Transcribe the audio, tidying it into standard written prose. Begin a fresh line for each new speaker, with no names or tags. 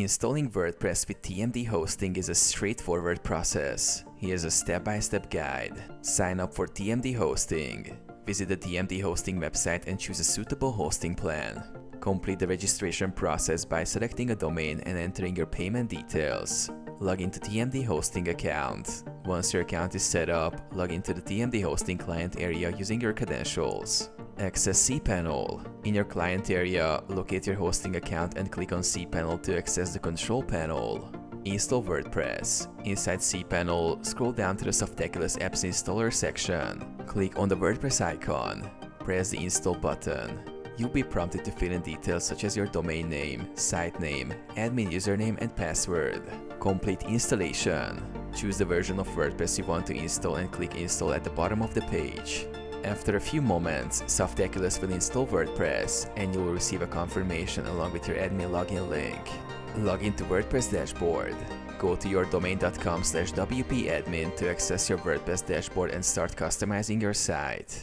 Installing WordPress with TMDHosting is a straightforward process. Here's a step-by-step guide. Sign up for TMDHosting. Visit the TMDHosting website and choose a suitable hosting plan. Complete the registration process by selecting a domain and entering your payment details. Log into TMDHosting account. Once your account is set up, log into the TMDHosting client area using your credentials. Access cPanel. In your client area, locate your hosting account and click on cPanel to access the control panel. Install WordPress. Inside cPanel, scroll down to the Softaculous Apps Installer section. Click on the WordPress icon. Press the Install button. You'll be prompted to fill in details such as your domain name, site name, admin username, and password. Complete installation. Choose the version of WordPress you want to install and click Install at the bottom of the page. After a few moments, Softaculous will install WordPress, and you will receive a confirmation along with your admin login link. Log into WordPress dashboard. Go to yourdomain.com/wp-admin to access your WordPress dashboard and start customizing your site.